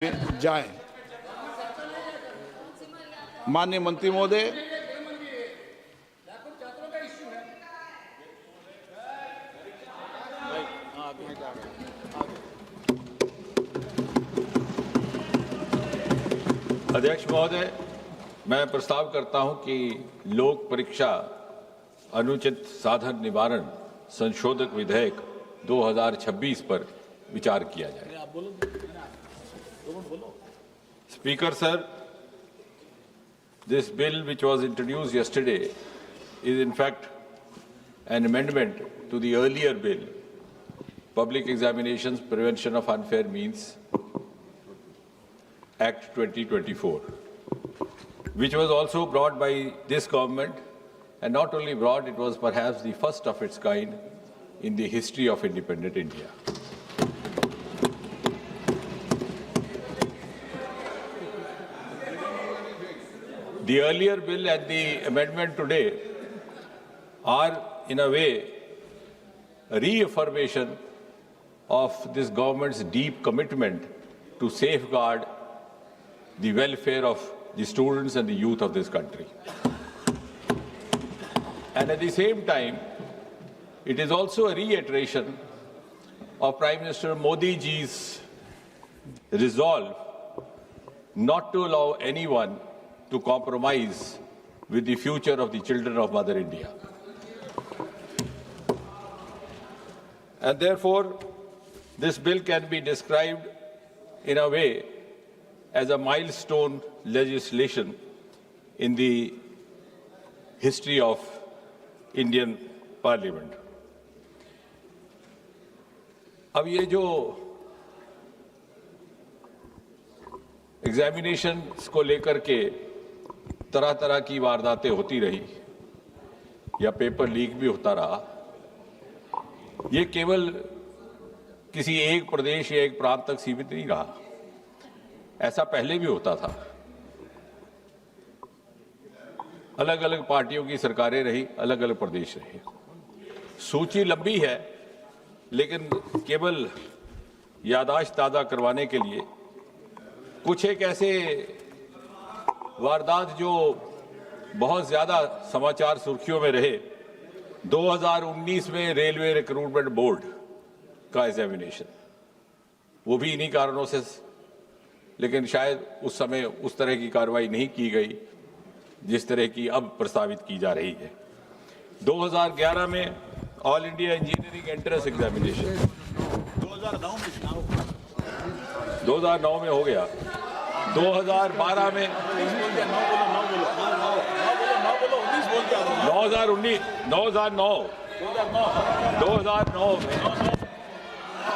जाए। माननीय मंत्री महोदय, अध्यक्ष महोदय, मैं प्रस्ताव करता हूं कि लोक परीक्षा अनुचित साधन निवारण संशोधक विधेयक 2026 पर विचार किया जाए। Speaker sir, this bill which was introduced yesterday is in fact an amendment to the earlier bill, Public Examinations Prevention of Unfair Means Act 2024, which was also brought by this government, and not only brought, it was perhaps the first of its kind in the history of independent India. The earlier bill and the amendment today are, in a way, a reaffirmation of this government's deep commitment to safeguard the welfare of the students and the youth of this country. And at the same time, it is also a reiteration of Prime Minister Modi ji's resolve not to allow anyone to compromise with the future of the children of Mother India. And therefore, this bill can be described in a way as a milestone legislation in the history of Indian Parliament. अब ये जो examinations को लेकर के तरह तरह की वारदातें होती रही या पेपर लीक भी होता रहा, ये केवल किसी एक प्रदेश या एक प्रांत तक सीमित नहीं रहा। ऐसा पहले भी होता था। अलग अलग पार्टियों की सरकारें रही, अलग अलग प्रदेश रहे। सूची लंबी है, लेकिन केवल याददाश्त ताज़ा करवाने के लिए कुछ एक ऐसे वारदात जो बहुत ज़्यादा समाचार सुर्खियों में रहे। 2019 में रेलवे रिक्रूटमेंट बोर्ड का एग्जामिनेशन, वो भी इन्हीं कारणों से, लेकिन शायद उस समय उस तरह की कार्रवाई नहीं की गई जिस तरह की अब प्रस्तावित की जा रही है। 2011 में all India engineering entrance examination 2009 में हो गया। 2012 में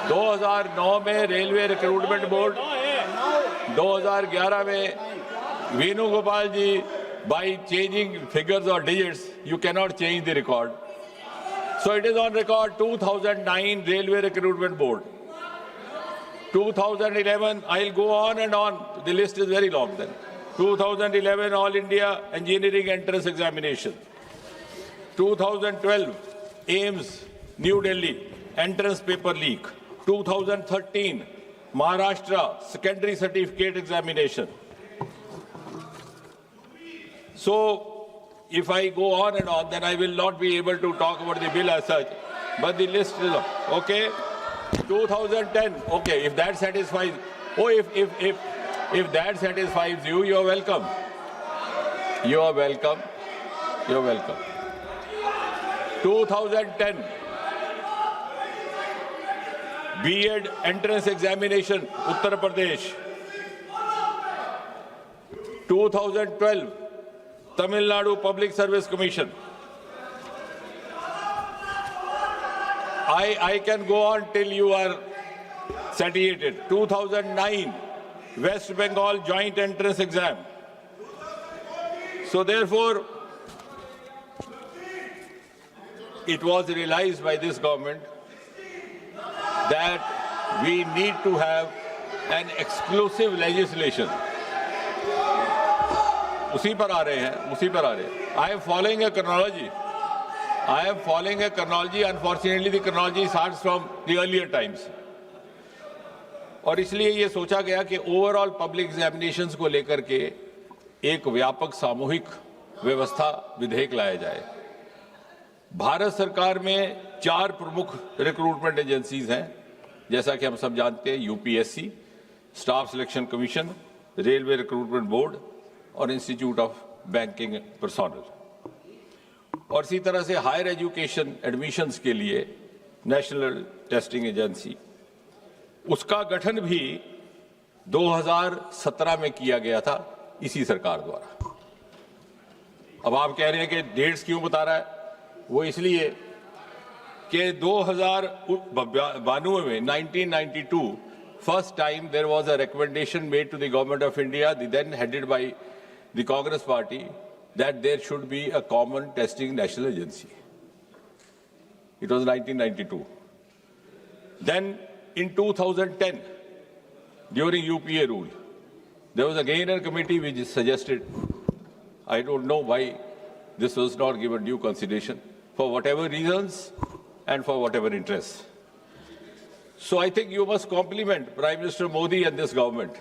2009 में रेलवे रिक्रूटमेंट बोर्ड, 2011 में वेणुगोपाल जी, by changing figures or digits, you cannot change the record. So it is on record 2009 Railway Recruitment Board. 2011, I'll go on and on. The list is very long then. 2011 All India Engineering Entrance Examination. 2012 AIMS New Delhi Entrance Paper Leak. 2013 Maharashtra Secondary Certificate Examination. So, if I go on and on, then I will not be able to talk about the bill as such. But the list is okay. 2010. Okay, if that satisfies. Oh, if that satisfies you, you are welcome. You are welcome. You are welcome. 2010 B.Ed entrance examination, Uttar Pradesh. 2012 Tamil Nadu Public Service Commission. I can go on till you are satiated. 2009 West Bengal Joint Entrance Exam. So therefore, it was realized by this government that we need to have an exclusive legislation. उसी पर आ रहे हैं, I am following a chronology. Unfortunately, the chronology starts from the earlier times. और इसलिए ये सोचा गया कि ओवरऑल पब्लिक एग्जामिनेशंस को लेकर के एक व्यापक सामूहिक व्यवस्था विधेयक लाया जाए। भारत सरकार में 4 प्रमुख रिक्रूटमेंट एजेंसीज हैं, जैसा कि हम सब जानते हैं, UPSC, staff selection commission, railway recruitment board और इंस्टीट्यूट ऑफ बैंकिंग पर्सोनल। और इसी तरह से हायर एजुकेशन एडमिशन्स के लिए नेशनल टेस्टिंग एजेंसी, उसका गठन भी 2017 में किया गया था इसी सरकार द्वारा। अब आप कह रहे हैं कि डेट्स क्यों बता रहा है? वो इसलिए कि 2092 में 1992 first time there was a recommendation made to the government of India, the then headed by the Congress party, that there should be a common testing national agency. It was 1992. Then in 2010, during UPA rule, there was again a committee which suggested, I don't know why this was not given due consideration, for whatever reasons and for whatever interests. So I think you must compliment Prime Minister Modi and this government.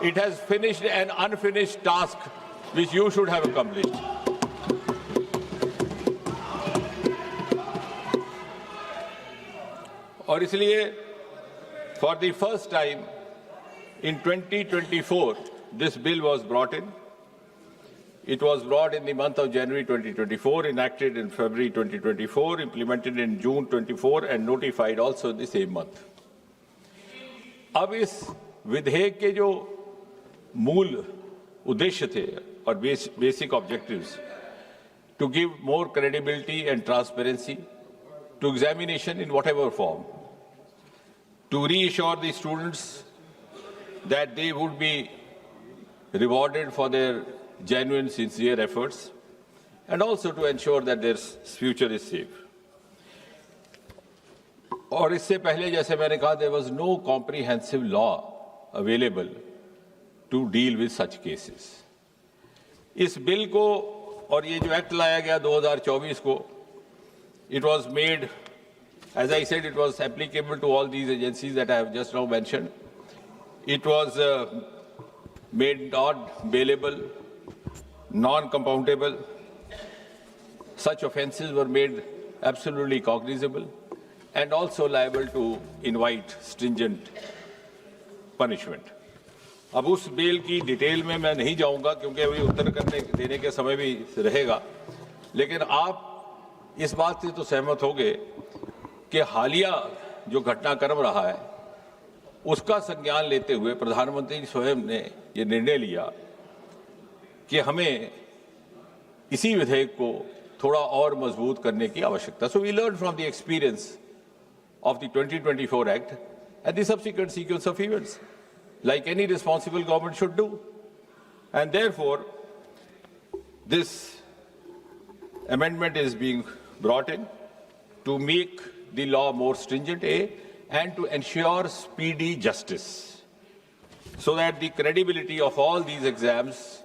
It has finished an unfinished task which you should have accomplished. और इसलिए for the first time in 2024 this bill was brought in. It was brought in the month of January 2024, enacted in February 2024, implemented in June 24 and notified also the same month. अब इस विधेयक के जो मूल उद्देश्य थे और basic objectives, to give more credibility and transparency to examination in whatever form, to reassure the students that they would be rewarded for their genuine, sincere efforts, and also to ensure that their future is safe. और इससे पहले, जैसे मैंने कहा, there was no comprehensive law available to deal with such cases. इस bill को और ये जो एक्ट लाया गया 2024 को, it was made, as I said, it was applicable to all these agencies that I have just now mentioned. It was made not bailable, non-compoundable. Such offences were made absolutely cognizable and also liable to invite stringent punishment. अब उस bill की detail में मैं नहीं जाऊंगा क्योंकि अभी उत्तर देने के समय भी रहेगा, लेकिन आप इस बात से तो सहमत होंगे कि हालिया जो घटनाक्रम रहा है उसका संज्ञान लेते हुए प्रधानमंत्री स्वयं ने ये निर्णय लिया कि हमें इसी विधेयक को थोड़ा और मजबूत करने की आवश्यकता। So we learned from the experience of the 2024 Act and the subsequent sequence of events, like any responsible government should do. And therefore, this amendment is being brought in to make the law more stringent, and to ensure speedy justice, so that the credibility of all these exams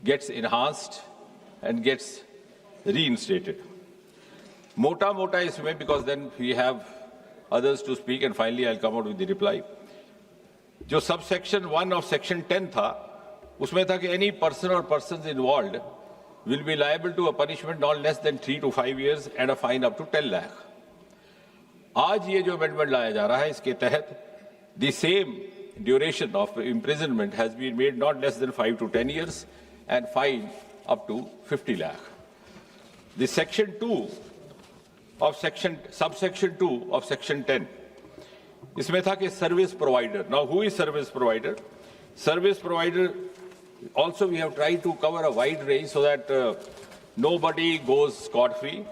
gets enhanced and gets reinstated. Mota isme, because then we have others to speak, and finally I'll come out with the reply. जो subsection 1 of section 10 था, उसमें था कि any person or persons involved will be liable to a punishment not less than 3 to 5 years and a fine up to 10 lakh. आज ये जो amendment लाया जा रहा है, इसके तहत the same duration of imprisonment has been made not less than 5 to 10 years and fine up to 50 lakh. The section 2 of subsection 2 of section 10, इसमें था कि service provider. Now, who is service provider? Service provider, also we have tried to cover a wide range so that nobody goes scot-free.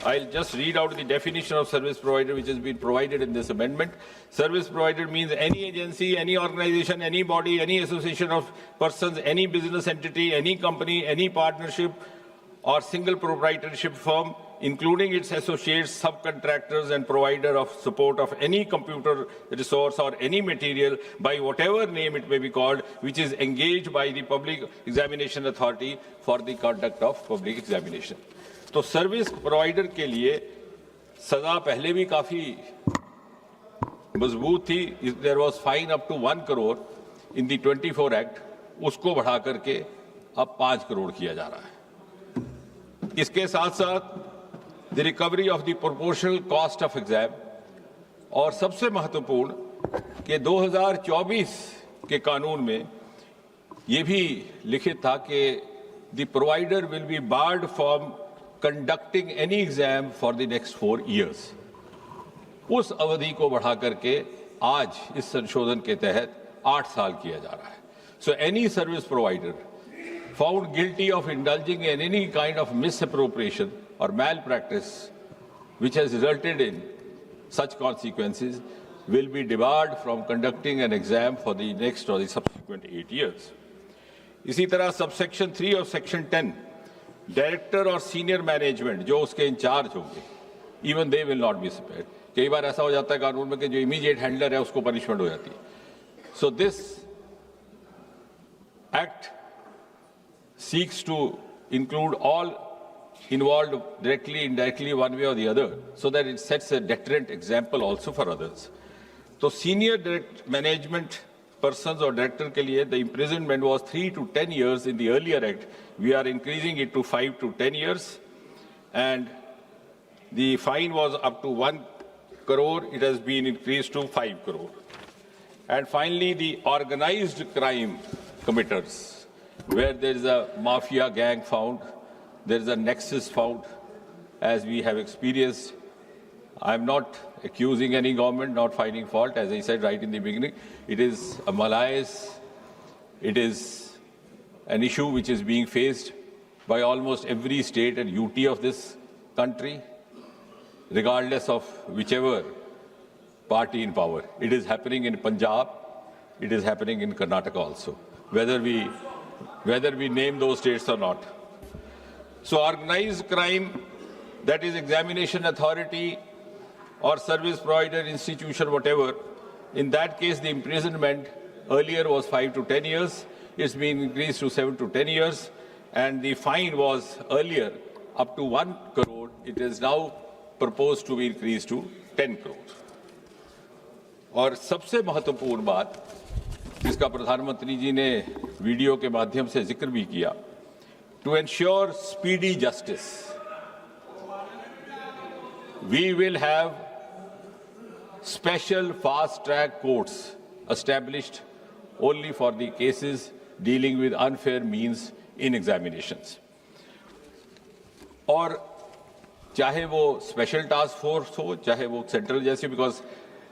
I'll just read out the definition of service provider which has been provided in this amendment. Service provider means any agency, any organization, any body, any association of persons, any business entity, any company, any partnership or single proprietorship firm, including its associates, subcontractors and provider of support of any computer resource or any material by whatever name it may be called, which is engaged by the Public Examination Authority for the conduct of public examination. तो service provider के लिए सजा पहले भी काफी मजबूत थी, there was fine up to 1 crore in the 24 act, उसको बढ़ा करके अब 5 करोड़ किया जा रहा है। इसके साथ साथ the recovery of the proportional cost of exam, और सबसे महत्वपूर्ण कि 2024 के कानून में यह भी लिखित था कि the provider will be board from conducting any exam for the next 4 years। उस अवधि को बढ़ा करके आज इस संशोधन के तहत 8 साल किया जा रहा है। So any service provider found guilty of indulging in any kind of misappropriation और मैल practice which has resulted in such consequences will be debarred from conducting an exam for the next or the subsequent 8 years। इसी तरह subsection 3 और section 10, director और senior management जो उसके in charge होंगे, even they will not be spared. कई बार ऐसा हो जाता है कानून में कि जो इमीडिएट हैंडलर है उसको पनिशमेंट हो जाती है। So this act seeks to include all involved directly, indirectly, one way or the other, so that it sets a deterrent example also for others। तो senior direct management persons or director के लिए the imprisonment was 3 to 10 years in the earlier act। We are increasing it to 5 to 10 years, and the fine was up to 1 crore. It has been increased to 5 crore। And finally, the organized crime committers, where there is a mafia gang found, there is a nexus found, as we have experienced. I am not accusing any government, not finding fault. As I said right in the beginning, it is a malaise. It is an issue which is being faced by almost every state and UT of this country, regardless of whichever party in power. It is happening in Punjab. It is happening in Karnataka also, whether we name those states or not. So organized crime, that is examination authority or service provider institution, whatever, in that case the imprisonment earlier was 5 to 10 years. It's been increased to 7 to 10 years, and the fine was earlier up to 1 crore. It is now proposed to be increased to 10 crore। और सबसे महत्वपूर्ण बात जिसका प्रधानमंत्री जी ने video के माध्यम से जिक्र भी किया, to ensure speedy justice, we will have special fast-track courts established only for the cases dealing with unfair means in examinations। और चाहे वो स्पेशल टास्क फोर्स हो, चाहे वो सेंट्रल जैसे, because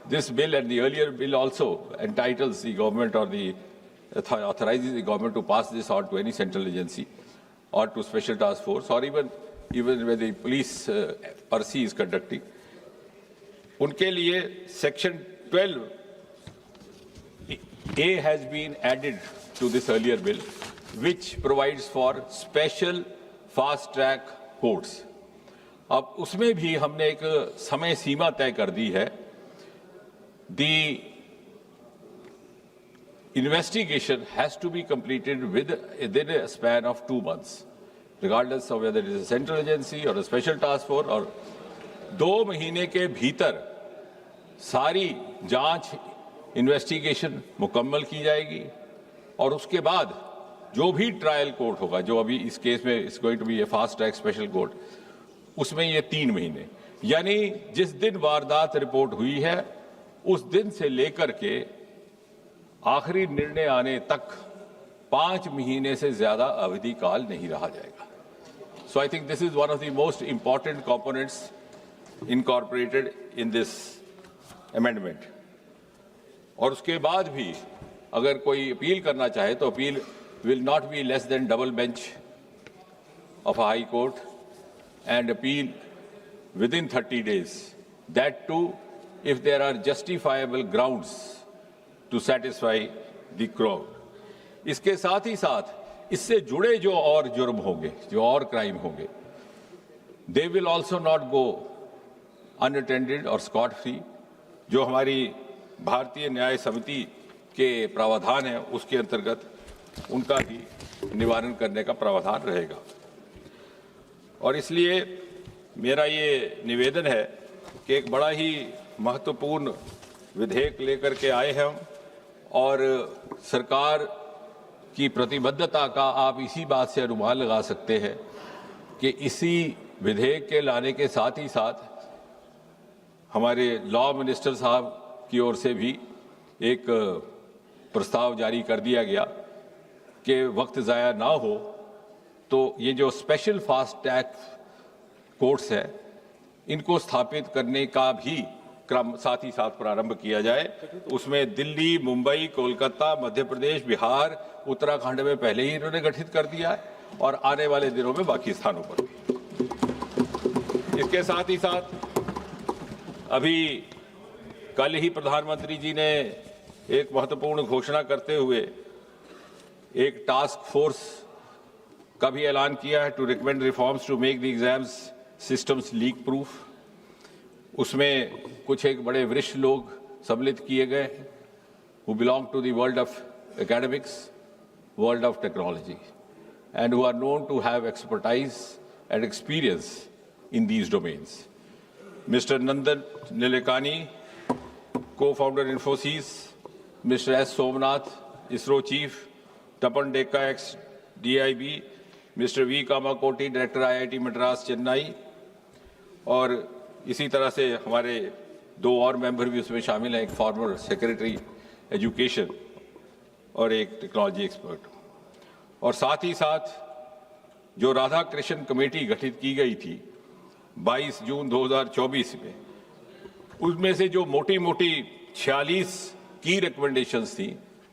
this bill and the earlier bill also entitles the government or the authorizes the government to pass this on to any central agency or to special task force, or even where the police RC is conducting, उनके लिए section 12A has been added to this earlier bill, which provides for special fast track courts। अब उसमें भी हमने एक समय सीमा तय कर दी है। The investigation has to be completed within a span of 2 months, regardless of whether it is a central agency or a special task force, और 2 महीने के भीतर सारी जांच इन्वेस्टिगेशन मुकम्मल की जाएगी, और उसके बाद जो भी ट्रायल कोर्ट होगा, जो अभी इस केस में is going to be a fast track special court, उसमें ये 3 महीने, यानी जिस दिन वारदात रिपोर्ट हुई है उस दिन से लेकर के आखिरी निर्णय आने तक 5 महीने से ज्यादा अवधि काल नहीं रहा जाएगा। So I think this is one of the most important components incorporated in this amendment. और उसके बाद भी अगर कोई अपील करना चाहे तो appeal will not be less than double bench of a high court, and appeal within 30 days. That too, if there are justifiable grounds to satisfy the crowd। इसके साथ ही साथ इससे जुड़े जो और जुर्म होंगे, जो और क्राइम होंगे, they will also not go unattended or scot free। जो हमारी भारतीय न्याय समिति के प्रावधान है उसके अंतर्गत उनका भी निवारण करने का प्रावधान रहेगा। और इसलिए मेरा ये निवेदन है कि एक बड़ा ही महत्वपूर्ण विधेयक लेकर के आए हैं और सरकार की प्रतिबद्धता का आप इसी बात से अनुमान लगा सकते हैं कि इसी विधेयक के लाने के साथ ही साथ हमारे लॉ मिनिस्टर साहब की ओर से भी एक प्रस्ताव जारी कर दिया गया कि वक्त ज़ाया ना हो तो ये जो स्पेशल फास्ट ट्रैक कोर्ट्स है इनको स्थापित करने का भी क्रम साथ ही साथ प्रारंभ किया जाए। उसमें दिल्ली, मुंबई, कोलकाता, मध्य प्रदेश, बिहार, उत्तराखंड में पहले ही इन्होंने गठित कर दिया है और आने वाले दिनों में बाकी स्थानों पर भी। इसके साथ ही साथ अभी कल ही प्रधानमंत्री जी ने एक महत्वपूर्ण घोषणा करते हुए एक टास्क फोर्स का भी ऐलान किया है to recommend reforms to make the exams systems leak proof. उसमें कुछ एक बड़े वरिष्ठ लोग सम्मिलित किए गए हैं who belong to the world of academics, world of technology, and who are known to have expertise and experience in these domains. Mr. Nandan Nilekani, co-founder Infosys, Mr. S. Somnath, ISRO chief, Tapan Dekka, ex-DIB, Mr. V. Kamakoti, director IIT Madras, Chennai, और इसी तरह से हमारे दो और member भी उसमें शामिल हैं, एक फॉर्मर सेक्रेटरी एजुकेशन और एक टेक्नोलॉजी एक्सपर्ट। और साथ ही साथ जो राधा कृष्ण कमेटी गठित की गई थी 22 जून 2024 में, उसमें से जो मोटी मोटी 46 की रिकमेंडेशंस थी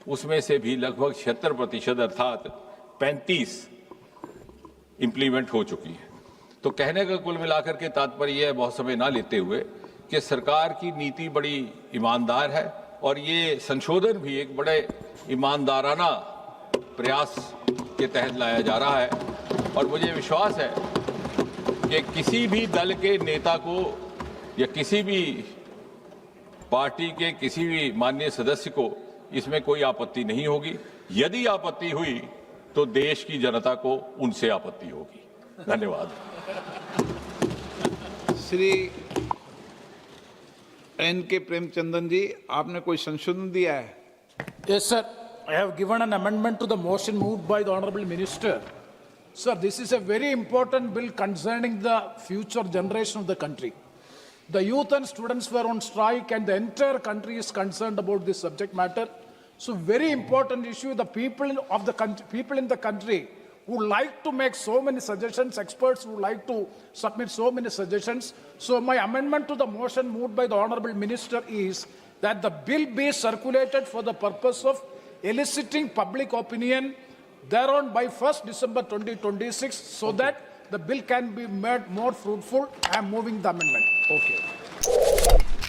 उसमें से भी लगभग 76% अर्थात 35 इंप्लीमेंट हो चुकी है। तो कहने का कुल मिलाकर के तात्पर्य यह है, बहुत समय ना लेते हुए, कि सरकार की नीति बड़ी ईमानदार है और ये संशोधन भी एक बड़े ईमानदाराना प्रयास के तहत लाया जा रहा है। और मुझे विश्वास है कि किसी भी दल के नेता को या किसी भी पार्टी के किसी भी माननीय सदस्य को इसमें कोई आपत्ति नहीं होगी। यदि आपत्ति हुई तो देश की जनता को उनसे आपत्ति होगी। धन्यवाद। श्री N.K. प्रेमचंदन जी, आपने कोई संशोधन दिया है? Yes, sir. I have given an amendment to the motion moved by the Honorable Minister. Sir, this is a very important bill concerning the future generation of the country. The youth and students were on strike and the entire country is concerned about this subject matter. So very important issue. The people of the country, people in the country who like to make so many suggestions, experts who like to submit so many suggestions. So my amendment to the motion moved by the Honorable Minister is that the bill be circulated for the purpose of eliciting public opinion thereon by 1st December 2026 so that the bill can be made more fruitful. I am moving the amendment. Okay.